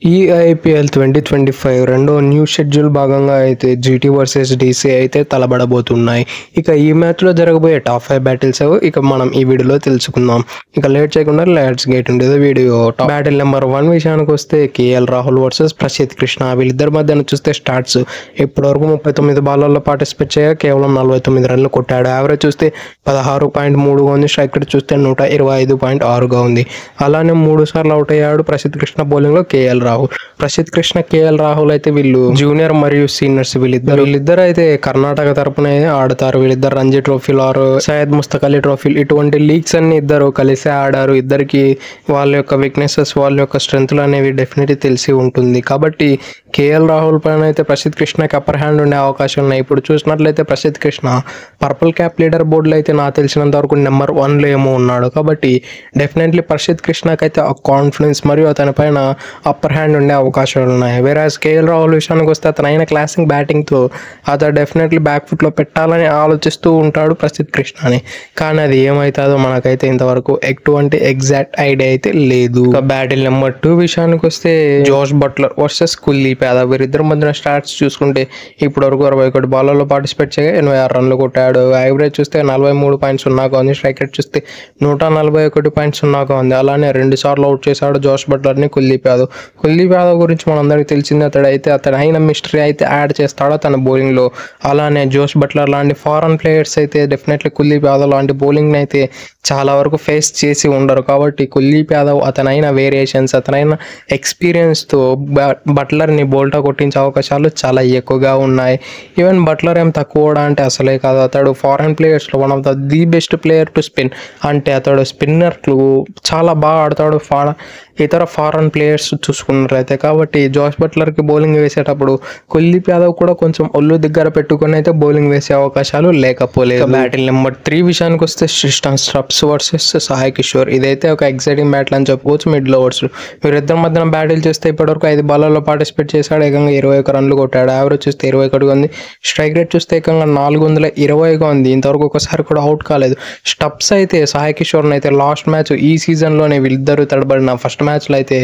ఈ ఐపీఎల్ 2025 రెండో new schedule భాగంగా అయితే జీటీ వర్సెస్ డీసీ అయితే తలబడబోతున్నాయి. ఇక ఈ మ్యాచ్లో జరగబోయే టాప్ 5 బ్యాటిల్స్ ఇక మనం ఈ వీడియోలో తెలుసుకుందాం. ఇక లేట్ చేయకుండా let's get into the video. Battle number 1 విషయానికి వస్తే కేఎల్ రాహుల్ వర్సెస్ ప్రసిద్ధ్ కృష్ణ. వీళ్ళిద్దరి మధ్యన చూస్తే స్టాట్స్ ఇప్పటివరకు 39 బాల్లలో పార్టిసిపేట్ చేయగా కేవలం 49 రన్లు కొట్టాడు. యావరేజ్ చూస్తే 16.3గా ఉంది. స్ట్రైక్ రేట్ చూస్తే 125.6గా ఉంది. అలానే 3 సార్లు అవుట్ అయ్యాడు ప్రసిద్ధ్ కృష్ణ బౌలింగ్ లో కేఎల్ రాహుల్. ప్రసిద్ధ్ కృష్ణ కేఎల్ రాహుల్ అయితే వీళ్ళు జూనియర్ మరియు సీనియర్స్. వీళ్ళిద్దరు అయితే కర్ణాటక తరపున ఆడతారు. వీళ్ళిద్దరు రంజీ ట్రోఫీలు ఆరు సయ్యద్ ముస్తక్ అలీ ట్రోఫీలు ఇటువంటి లీగ్స్ అన్ని ఇద్దరు కలిసే ఆడారు. ఇద్దరికి వాళ్ళ యొక్క వీక్నెసెస్ వాళ్ళ యొక్క స్ట్రెంగ్త్లు అనేవి డెఫినెట్లీ తెలిసి ఉంటుంది. కాబట్టి కేఎల్ రాహుల్ పైన అయితే ప్రసిద్ధ్ కృష్ణకి అప్పర్ హ్యాండ్ ఉండే అవకాశం ఉన్నాయి. ఇప్పుడు చూసినట్లయితే Prasidh Krishna purple cap leader బోర్డులో అయితే నాకు తెలిసినంత వరకు నెంబర్ 1లో ఏమో ఉన్నాడు. కాబట్టి డెఫినెట్లీ ప్రసిద్ధ్ కృష్ణకి అయితే ఆ కాన్ఫిడెన్స్ మరియు అతని పైన అప్పర్ హ్యాండ్ ఉండే అవకాశాలు ఉన్నాయి. వేరేస్ కేఎల్ రాహుల్ విషయానికి వస్తే అతను అయిన క్లాసింగ్ బ్యాటింగ్తో అతను డెఫినెట్లీ బ్యాక్ ఫుట్లో పెట్టాలని ఆలోచిస్తూ ఉంటాడు ప్రసిద్ధ్ కృష్ణని. కానీ అది ఏమవుతుందో మనకైతే ఇంతవరకు ఎటువంటి ఎగ్జాక్ట్ ఐడియా అయితే లేదు. బ్యాటిల్ నెంబర్ 2 విషయానికి వస్తే జోష్ బట్లర్ వర్సెస్ కుల్దీప్ యాదవ్. వీరిద్దరి మధ్యన స్టాట్స్ చూసుకుంటే ఇప్పటి వరకు 61 బాల్లలో పార్టిసిపేట్ చేయగా 86 రన్లు కొట్టాడు. యావరేజ్ చూస్తే 43.0గా ఉంది. స్ట్రైక్ రేట్ చూస్తే 141.0గా ఉంది. అలానే 2 సార్లు అవుట్ చేశాడు జోష్ బట్లర్ని కుల్దీప్ యాదవ్. కుల్దీప్ యాదవ్ గురించి మనందరికీ తెలిసింది అతడు అయిన మిస్టరీ అయితే యాడ్ చేస్తాడో తన బౌలింగ్లో. అలానే జోష్ బట్లర్ లాంటి ఫారెన్ ప్లేయర్స్ అయితే డెఫినెట్లీ కుల్దీప్ యాదవ్ లాంటి బౌలింగ్ని అయితే చాలా వరకు ఫేస్ చేసి ఉండరు. కాబట్టి కుల్దీప్ యాదవ్ అతనైన వేరియేషన్స్ అతనైన ఎక్స్పీరియన్స్తో బట్లర్ని బోల్టా కొట్టించే అవకాశాలు చాలా ఎక్కువగా ఉన్నాయి. ఈవెన్ బట్లర్ ఏం తక్కువ అంటే అసలే కాదు. అతడు ఫారెన్ ప్లేయర్స్లో one of the best player to spin. అంటే అతడు స్పిన్నర్లు చాలా బాగా ఆడతాడు ఇతర ఫారెన్ ప్లేయర్స్ చూసుకున్నట్లయితే. కాబట్టి జోష్ బట్లర్కి బౌలింగ్ వేసేటప్పుడు కుల్దీప్ యాదవ్ కూడా కొంచెం ఒళ్ళు దగ్గర పెట్టుకుని అయితే బౌలింగ్ వేసే అవకాశాలు లేకపోలేదు. బ్యాటిల్ నెంబర్ 3 విషయానికి వస్తే శ్రీస్టాన్ స్ట్రప్స్ వర్సెస్ సాయి కిషోర్. ఇదైతే ఒక ఎక్సైటింగ్ బ్యాటిల్ అని చెప్పుకోవచ్చు. మిడిల్ ఓవర్స్ వీరిద్దరి మధ్యన బ్యాటిల్ చేస్తే ఇప్పటివరకు 5 బాల్లలో పార్టిసిపేట్ చేశాడు. ఏకంగా 21 రన్లు కొట్టాడు. యావరేజ్ చూస్తే 21గా ఉంది. స్ట్రైక్ రేట్ చూస్తే ఏకంగా 420గా ఉంది. ఇంతవరకు ఒకసారి కూడా అవుట్ కాలేదు. స్టప్స్ అయితే సాయి కిషోర్ని అయితే లాస్ట్ మ్యాచ్ ఈ సీజన్లోనే వీళ్ళిద్దరు తడబడిన ఫస్ట్ మ్యాచ్లో అయితే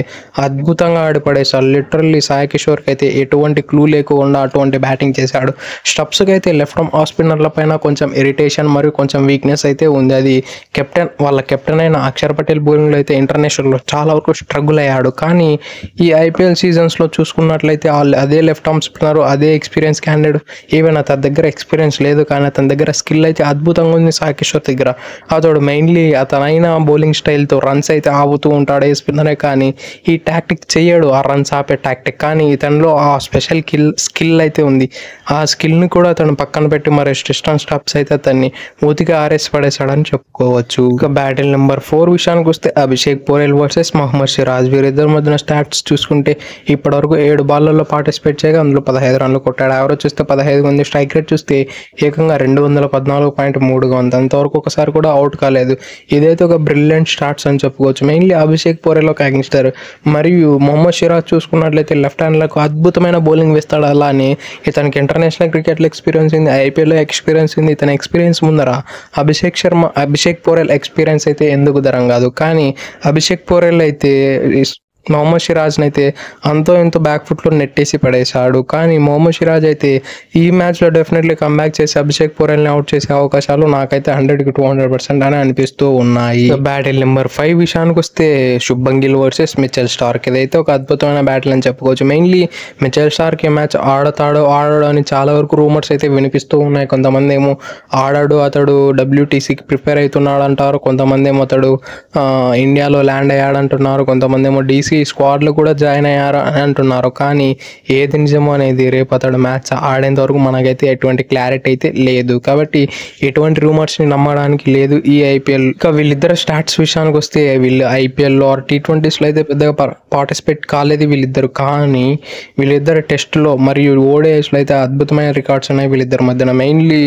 అద్భుతంగా ఆడిపడేశాడు. లిటరల్లీ సాయి కిషోర్కి అయితే ఎటువంటి క్లూ లేకుండా అటువంటి బ్యాటింగ్ చేశాడు. స్టప్స్కి అయితే లెఫ్ట్ ఆర్మ్ ఆఫ్ స్పిన్నర్ల పైన కొంచెం ఇరిటేషన్ మరియు కొంచెం వీక్నెస్ అయితే ఉంది. అది వాళ్ళ కెప్టెన్ అయిన అక్షర్ పటేల్ బౌలింగ్లో అయితే ఇంటర్నేషనల్లో చాలా వరకు స్ట్రగుల్ అయ్యాడు. కానీ ఈ ఐపీఎల్ సీజన్స్లో చూసుకున్నట్లయితే అదే లెఫ్ట్ ఆర్మ్ స్పిన్నర్ అదే ఎక్స్పీరియన్స్ క్యాండిడేట్. ఈవెన్ అతని దగ్గర ఎక్స్పీరియన్స్ లేదు కానీ అతని దగ్గర స్కిల్ అయితే అద్భుతంగా ఉంది సాయి కిషోర్ దగ్గర. అతడు మెయిన్లీ అతనైన బౌలింగ్ స్టైల్తో రన్స్ అయితే ఆపుతూ ఉంటాడు ఏ స్పిన్నరే. కానీ ఈ టాక్టిక్ చేయడు ఆ రన్స్ ఆపే టాక్టిక్. కానీ ఇతనిలో ఆ స్పెషల్ స్కిల్ అయితే ఉంది. ఆ స్కిల్ని కూడా అతను పక్కన పెట్టి మరి శ్రీస్టాన్ స్ట్రప్స్ అయితే అతన్ని మూతిగా ఆరేసి పడేశాడని చెప్పుకోవచ్చు. ఇక బ్యాటిల్ నెంబర్ 4 విషయానికి వస్తే అభిషేక్ పోరెల్ వర్సెస్ మహమ్మద్ సిరాజ్. వీరిద్దరి మధ్యన స్టాట్స్ చూసుకుంటే ఇప్పటివరకు 7 బాల్లలో పార్టిసిపేట్ చేయగా అందులో 15 రన్లు కొట్టాడు. యావరేజ్ చూస్తే 15 ఉంది. స్ట్రైక్ రేట్ చూస్తే ఏకంగా 214.3గా ఉంది. అంతవరకు ఒకసారి కూడా అవుట్ కాలేదు. ఇదైతే ఒక బ్రిలియంట్ స్టార్ట్స్ అని చెప్పుకోవచ్చు. మెయిన్లీ అభిషేక్ పోరెల్ ఒక యంగ్స్టర్ మరియు మొహమ్మద్ సిరాజ్ చూసుకున్నట్లయితే లెఫ్ట్ హ్యాండ్లకు అద్భుతమైన బౌలింగ్ వేస్తాడు. అలానే ఇతనికి ఇంటర్నేషనల్ క్రికెట్లో ఎక్స్పీరియన్స్ ఉంది, ఐపీఎల్లో ఎక్స్పీరియన్స్ ఉంది. ఇతని ఎక్స్పీరియన్స్ ముందర అభిషేక్ పోరెల్ ఎక్స్పీరియన్స్ అయితే ఎందుకు దరం కాదు. కానీ అభిషేక్ పోరెల్ అయితే మొహమ్మద్ సిరాజ్ని అయితే అంతో ఎంతో బ్యాక్ ఫుట్లో నెట్టేసి పడేశాడు. కానీ మొహమ్మద్ సిరాజ్ అయితే ఈ మ్యాచ్లో డెఫినెట్లీ కంబ్యాక్ చేసి అభిషేక్ పోరెల్ని అవుట్ చేసే అవకాశాలు నాకైతే 100కి 200% అని అనిపిస్తూ ఉన్నాయి. బ్యాటిల్ నెంబర్ 5 విషయానికి వస్తే Shubman Gill versus Mitchell Starc. ఇదైతే ఒక అద్భుతమైన బ్యాటిల్ అని చెప్పుకోవచ్చు. మెయిన్లీ మిచెల్ స్టార్క్ ఈ మ్యాచ్ ఆడతాడో అని చాలా వరకు రూమర్స్ అయితే వినిపిస్తూ ఉన్నాయి. కొంతమంది ఏమో ఆడాడు అతడు WTCకి ప్రిపేర్ అవుతున్నాడు అంటారు. కొంతమంది ఏమో అతడు ఇండియాలో ల్యాండ్ అయ్యాడంటున్నారు. కొంతమంది ఏమో DC స్క్వాడ్లో కూడా జాయిన్ అయ్యారు అని అంటున్నారు. కానీ ఏది నిజమో అనేది రేపు అతడు మ్యాచ్ ఆడేంత వరకు మనకైతే ఎటువంటి క్లారిటీ అయితే లేదు. కాబట్టి ఎటువంటి రూమర్స్ని నమ్మడానికి లేదు ఈ ఐపీఎల్. ఇంకా వీళ్ళిద్దరు స్టాట్స్ విషయానికి వస్తే వీళ్ళు ఐపీఎల్లో T20స్లో అయితే పెద్దగా పార్టిసిపేట్ కాలేదు వీళ్ళిద్దరు. కానీ వీళ్ళిద్దరు టెస్ట్లో మరియు ODIస్లో అయితే అద్భుతమైన రికార్డ్స్ ఉన్నాయి వీళ్ళిద్దరి మధ్యన. మెయిన్లీ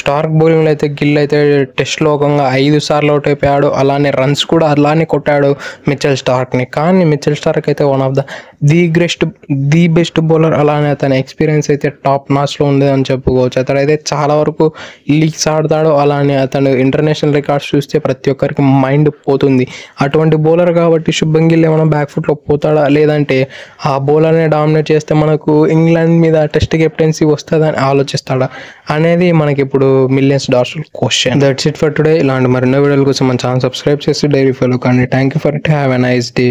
స్టార్క్ బౌలింగ్లో అయితే గిల్ అయితే టెస్ట్లో ఒకగా 5 సార్లు అవుట్ అయిపోయాడు. అలానే రన్స్ కూడా అలానే కొట్టాడు మిచెల్ స్టార్క్ని. కానీ మిచెల్ మిచెల్ స్టార్క్ అయితే one of the best bowler. అలానే అతని ఎక్స్పీరియన్స్ అయితే టాప్ నాచ్లో ఉంది అని చెప్పుకోవచ్చు. అతడైతే చాలా వరకు లీగ్స్ ఆడతాడు. అలానే అతను ఇంటర్నేషనల్ రికార్డ్స్ చూస్తే ప్రతి ఒక్కరికి మైండ్ పోతుంది. అటువంటి బౌలర్ కాబట్టి శుభ్మన్ గిల్ ఏమైనా బ్యాక్ ఫుట్లో పోతాడా, లేదంటే ఆ బౌలర్ని డామినేట్ చేస్తే మనకు ఇంగ్లాండ్ మీద టెస్ట్ కెప్టెన్సీ వస్తుందని ఆలోచిస్తాడా అనేది మనకి ఇప్పుడు millions dollars question. That's it for today. ఇలాంటి మరిన్నో వీడియోల కోసం మన ఛానల్ సబ్స్క్రైబ్ చేసి డైలీ ఫాలో కానీ. Thank you for it. Have a nice day.